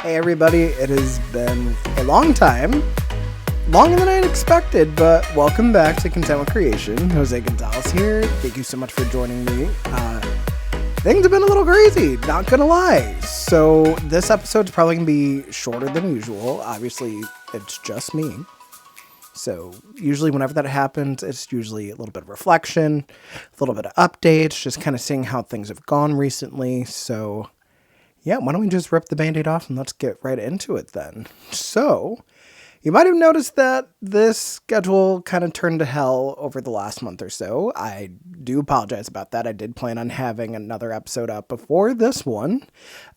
Hey everybody, it has been a long time, longer than I had expected, but welcome back to Content with Creation. Jose Gonzalez here. Thank you so much for joining me. Things have been a little crazy, not gonna lie. So this episode's probably gonna be shorter than usual. Obviously, it's just me. So usually whenever that happens, it's usually a little bit of reflection, a little bit of updates, just kind of seeing how things have gone recently. So yeah, why don't we just rip the Band-Aid off and let's get right into it then. So, you might have noticed that this schedule kind of turned to hell over the last month or so. I do apologize about that. I did plan on having another episode up before this one.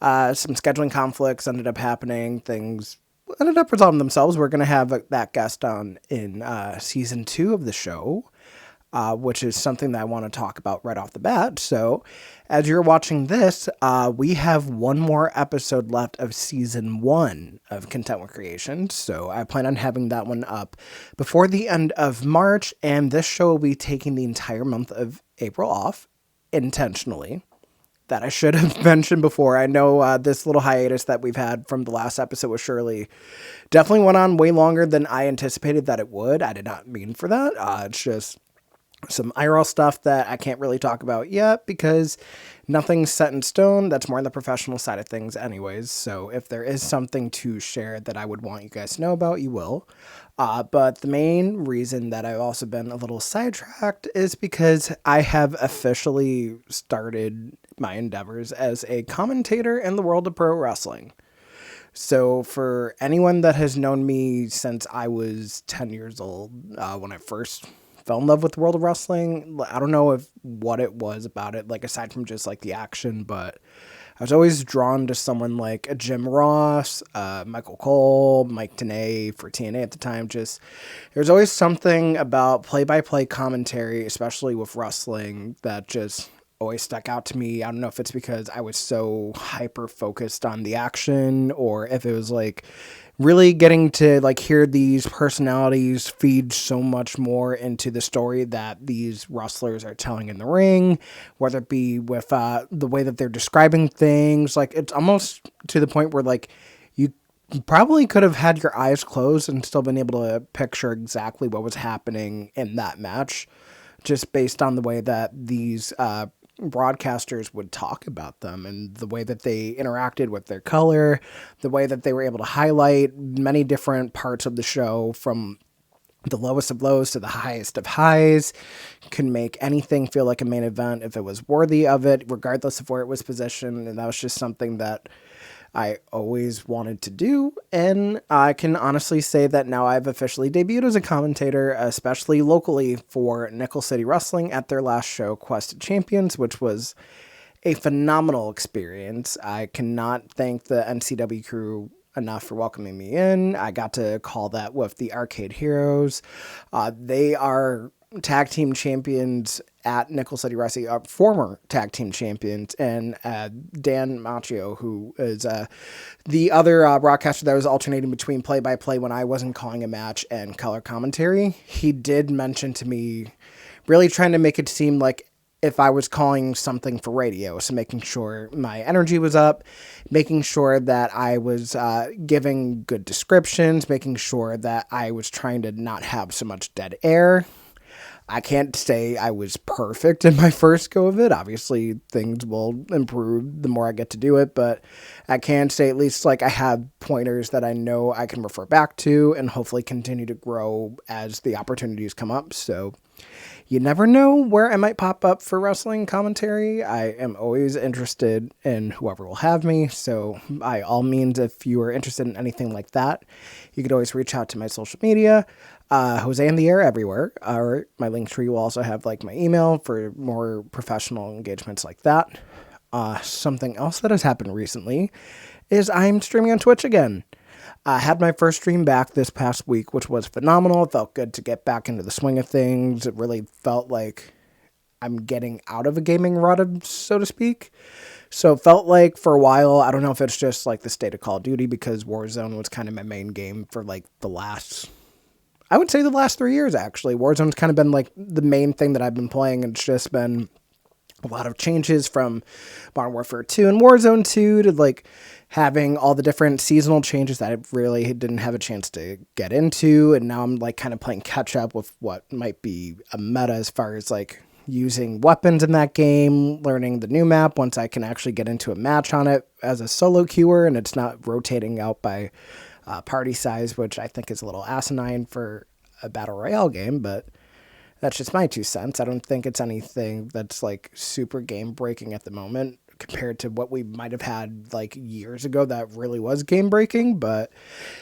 Some scheduling conflicts ended up happening. Things ended up resolving themselves. We're going to have that guest on in season 2 of the show, which is something that I want to talk about right off the bat. So, as you're watching this, we have one more episode left of season 1 of Content with Creation. So I plan on having that one up before the end of March, and this show will be taking the entire month of April off intentionally. That I should have mentioned before. I know this little hiatus that we've had from the last episode with Shirley definitely went on way longer than I anticipated that it would. I did not mean for that. It's just some IRL stuff that I can't really talk about yet because nothing's set in stone. That's more on the professional side of things anyways. So if there is something to share that I would want you guys to know about, you will. But the main reason that I've also been a little sidetracked is because I have officially started my endeavors as a commentator in the world of pro wrestling. So for anyone that has known me since I was 10 years old, when I first fell in love with the world of wrestling. I don't know what it was about it, like aside from just like the action, but I was always drawn to someone like a Jim Ross, Michael Cole, Mike Tenay for TNA at the time. Just there's always something about play-by-play commentary, especially with wrestling, that just always stuck out to me. I don't know if it's because I was so hyper focused on the action or if it was like really getting to like hear these personalities feed so much more into the story that these wrestlers are telling in the ring, whether it be with the way that they're describing things. Like it's almost to the point where like you probably could have had your eyes closed and still been able to picture exactly what was happening in that match, just based on the way that these broadcasters would talk about them and the way that they interacted with their color, the way that they were able to highlight many different parts of the show from the lowest of lows to the highest of highs, can make anything feel like a main event if it was worthy of it, regardless of where it was positioned. And that was just something that I always wanted to do, and I can honestly say that now I've officially debuted as a commentator, especially locally for Nickel City Wrestling at their last show, Quest of Champions, which was a phenomenal experience. I cannot thank the NCW crew enough for welcoming me in. I got to call that with the Arcade Heroes. They are tag team champions at Nickel City Wrestling, former tag team champions, and Dan Macchio, who is the other broadcaster that was alternating between play-by-play when I wasn't calling a match and color commentary. He did mention to me really trying to make it seem like if I was calling something for radio, so making sure my energy was up, making sure that I was giving good descriptions, making sure that I was trying to not have so much dead air. I can't say I was perfect in my first go of it. Obviously, things will improve the more I get to do it, but I can say at least like I have pointers that I know I can refer back to and hopefully continue to grow as the opportunities come up. So you never know where I might pop up for wrestling commentary. I am always interested in whoever will have me. So by all means, if you are interested in anything like that, you could always reach out to my social media. Jose in the Air everywhere, or my link tree will also have like my email for more professional engagements like that. Something else that has happened recently is I'm streaming on Twitch again. I had my first stream back this past week, which was phenomenal. It felt good to get back into the swing of things. It really felt like I'm getting out of a gaming rut, so to speak. So it felt like for a while, I don't know if it's just like the state of Call of Duty because Warzone was kind of my main game for like the last 3 years, actually. Warzone's kind of been like the main thing that I've been playing. And it's just been a lot of changes from Modern Warfare 2 and Warzone 2 to like having all the different seasonal changes that I really didn't have a chance to get into. And now I'm like kind of playing catch up with what might be a meta as far as like using weapons in that game, learning the new map once I can actually get into a match on it as a solo queuer and it's not rotating out by party size, which I think is a little asinine for a battle royale game, but that's just my 2 cents. I don't think it's anything that's like super game breaking at the moment compared to what we might have had like years ago that really was game breaking, but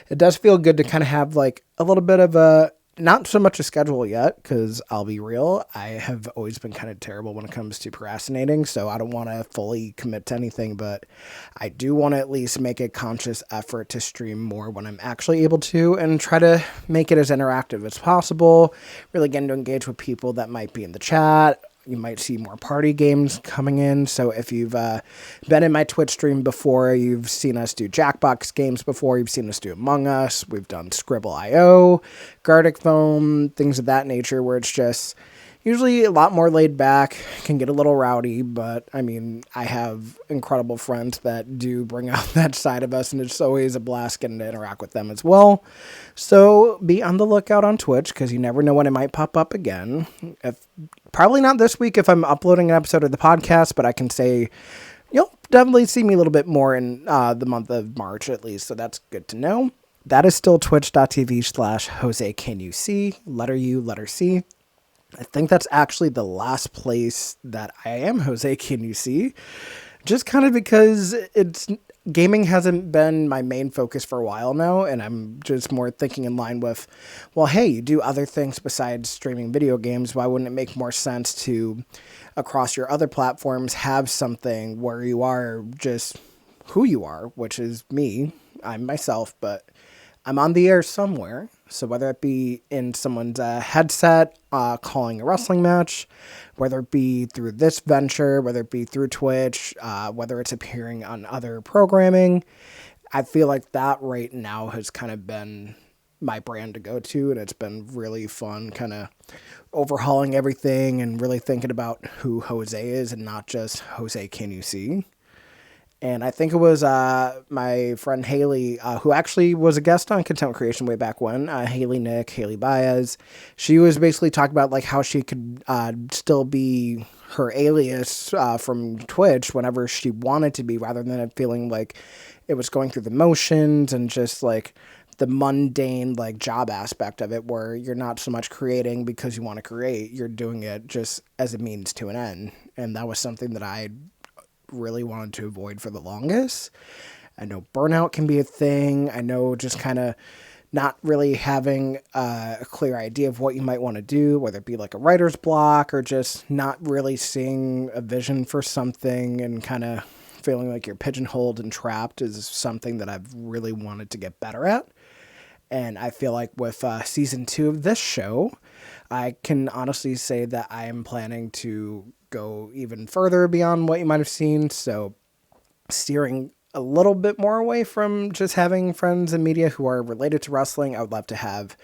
it does feel good to kind of have like a little bit of a, not so much a schedule yet, because I'll be real, I have always been kind of terrible when it comes to procrastinating, so I don't want to fully commit to anything, but I do want to at least make a conscious effort to stream more when I'm actually able to, and try to make it as interactive as possible, really getting to engage with people that might be in the chat. You might see more party games coming in. So if you've been in my Twitch stream before, you've seen us do Jackbox games before, you've seen us do Among Us, we've done Scribble.io, Gartic Phone, things of that nature where it's just usually a lot more laid back, can get a little rowdy, but I mean, I have incredible friends that do bring out that side of us, and it's always a blast getting to interact with them as well. So be on the lookout on Twitch, because you never know when it might pop up again. Probably not this week if I'm uploading an episode of the podcast, but I can say you'll definitely see me a little bit more in the month of March at least, so that's good to know. That is still twitch.tv/JoseCanYouSee, letter U, letter C. I think that's actually the last place that I am Jose Can You See, just kind of because gaming hasn't been my main focus for a while now, and I'm just more thinking in line with, well, hey, you do other things besides streaming video games. Why wouldn't it make more sense to, across your other platforms, have something where you are just who you are, which is me, I'm myself, but I'm on the air somewhere. So whether it be in someone's headset, calling a wrestling match, whether it be through this venture, whether it be through Twitch, whether it's appearing on other programming, I feel like that right now has kind of been my brand to go to, and it's been really fun kind of overhauling everything and really thinking about who Jose is and not just Jose Can You See. And I think it was my friend Haley, who actually was a guest on Content Creation way back when, Haley Baez. She was basically talking about like how she could still be her alias from Twitch whenever she wanted to be, rather than it feeling like it was going through the motions and just like the mundane like job aspect of it, where you're not so much creating because you want to create, you're doing it just as a means to an end. And that was something that I really wanted to avoid for the longest. I know burnout can be a thing. I know just kind of not really having a clear idea of what you might want to do, whether it be like a writer's block or just not really seeing a vision for something and kind of feeling like you're pigeonholed and trapped is something that I've really wanted to get better at. And I feel like with season 2 of this show, I can honestly say that I am planning to go even further beyond what you might have seen. So steering a little bit more away from just having friends in media who are related to wrestling. I would love to have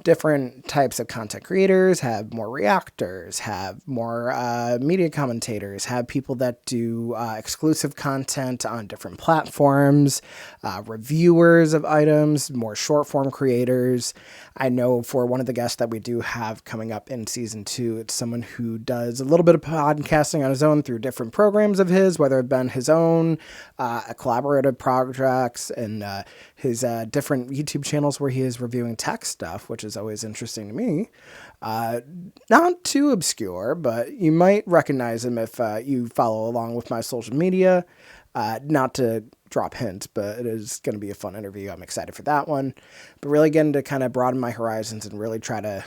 different types of content creators, have more reactors, have more media commentators, have people that do exclusive content on different platforms, reviewers of items, more short form creators. I know for one of the guests that we do have coming up in season 2, it's someone who does a little bit of podcasting on his own through different programs of his, whether it been his own collaborative projects and his different YouTube channels where he is reviewing tech stuff, which is always interesting to me. Not too obscure, but you might recognize him if you follow along with my social media. Not to drop hints, but it is going to be a fun interview. I'm excited for that one. But really getting to kind of broaden my horizons and really try to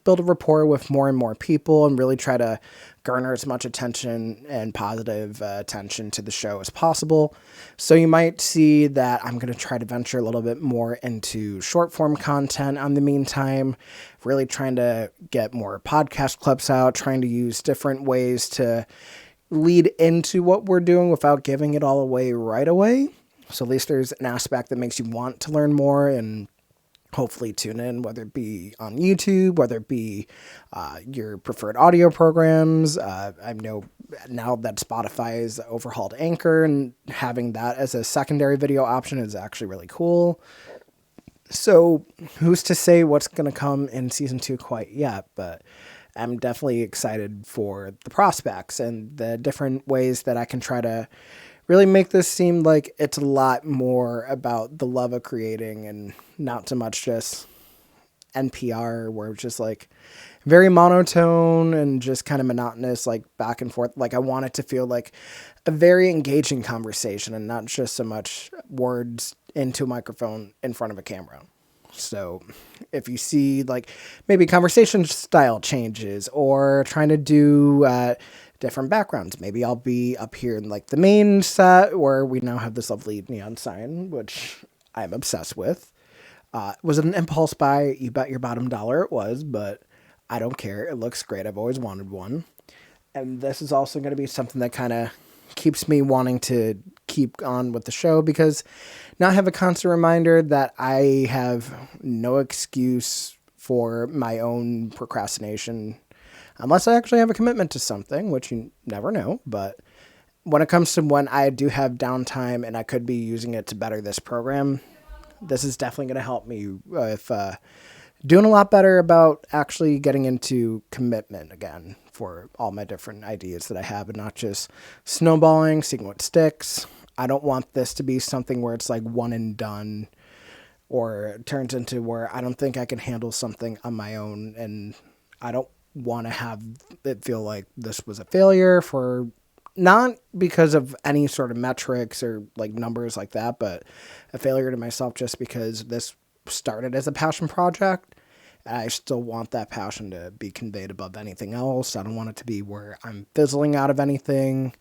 build a rapport with more and more people and really try to garner as much attention and positive attention to the show as possible. So you might see that I'm going to try to venture a little bit more into short form content on the meantime, really trying to get more podcast clips out, trying to use different ways to lead into what we're doing without giving it all away right away. So at least there's an aspect that makes you want to learn more and hopefully tune in, whether it be on YouTube, whether it be your preferred audio programs. I know now that Spotify is overhauled Anchor, and having that as a secondary video option is actually really cool. So who's to say what's going to come in season 2 quite yet, but I'm definitely excited for the prospects and the different ways that I can try to really make this seem like it's a lot more about the love of creating and not so much just NPR, where it's just like very monotone and just kind of monotonous, like back and forth. Like I want it to feel like a very engaging conversation and not just so much words into a microphone in front of a camera. So if you see like maybe conversation style changes or trying to do different backgrounds, maybe I'll be up here in like the main set where we now have this lovely neon sign, which I'm obsessed with. Was it an impulse buy? You bet your bottom dollar it was, but I don't care. It looks great. I've always wanted one. And this is also going to be something that kind of keeps me wanting to keep on with the show, because now I have a constant reminder that I have no excuse for my own procrastination, unless I actually have a commitment to something, which you never know. But when it comes to when I do have downtime and I could be using it to better this program, this is definitely going to help me with doing a lot better about actually getting into commitment again for all my different ideas that I have, and not just snowballing, seeing what sticks. I don't want this to be something where it's like one and done, or it turns into where I don't think I can handle something on my own, and I don't want to have it feel like this was a failure, for not because of any sort of metrics or like numbers like that, but a failure to myself just because this started as a passion project. I still want that passion to be conveyed above anything else. I don't want it to be where I'm fizzling out of anything.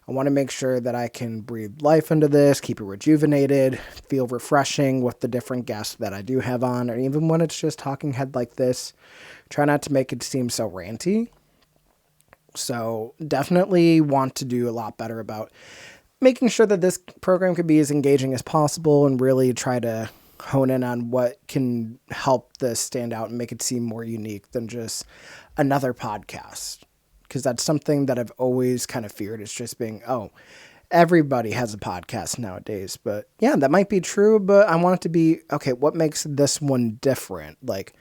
I want to make sure that I can breathe life into this, keep it rejuvenated, feel refreshing with the different guests that I do have on, or even when it's just talking head like this, try not to make it seem so ranty. So definitely want to do a lot better about making sure that this program could be as engaging as possible, and really try to hone in on what can help this stand out and make it seem more unique than just another podcast. Because that's something that I've always kind of feared. It's just being, everybody has a podcast nowadays. But yeah, that might be true, but I want it to be, okay, what makes this one different? Like,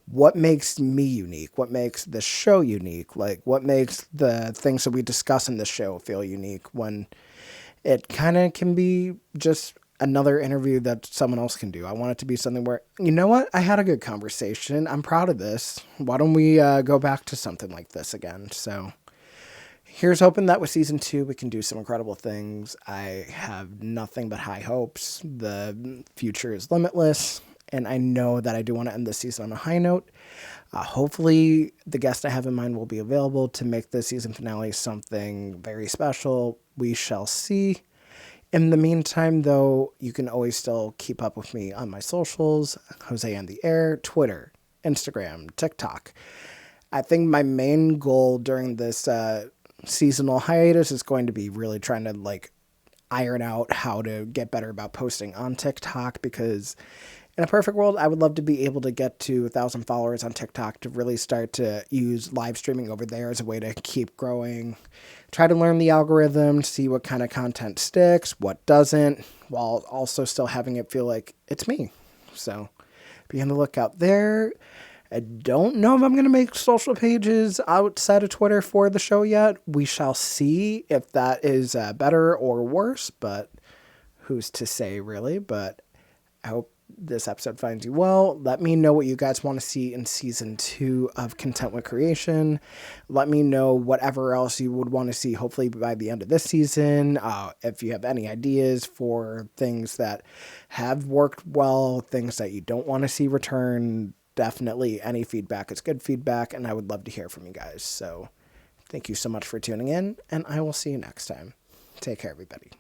what makes me unique? What makes the show unique? Like, what makes the things that we discuss in the show feel unique, when it kind of can be just another interview that someone else can do. I want it to be something where, you know what? I had a good conversation. I'm proud of this. Why don't we go back to something like this again? So here's hoping that with season 2, we can do some incredible things. I have nothing but high hopes. The future is limitless, and I know that I do want to end this season on a high note. Hopefully the guest I have in mind will be available to make this season finale something very special. We shall see. In the meantime, though, you can always still keep up with me on my socials, Jose on the Air, Twitter, Instagram, TikTok. I think my main goal during this seasonal hiatus is going to be really trying to like iron out how to get better about posting on TikTok, because in a perfect world, I would love to be able to get to 1,000 followers on TikTok to really start to use live streaming over there as a way to keep growing. Try to learn the algorithm, see what kind of content sticks, what doesn't, while also still having it feel like it's me. So be on the lookout there. I don't know if I'm going to make social pages outside of Twitter for the show yet. We shall see if that is better or worse, but who's to say, really? But I hope this episode finds you well. Let me know what you guys want to see in season 2 of Content with Creation. Let me know whatever else you would want to see, hopefully by the end of this season. If you have any ideas for things that have worked well, things that you don't want to see return, definitely any feedback is good feedback, and I would love to hear from you guys. So thank you so much for tuning in, and I will see you next time. Take care, everybody.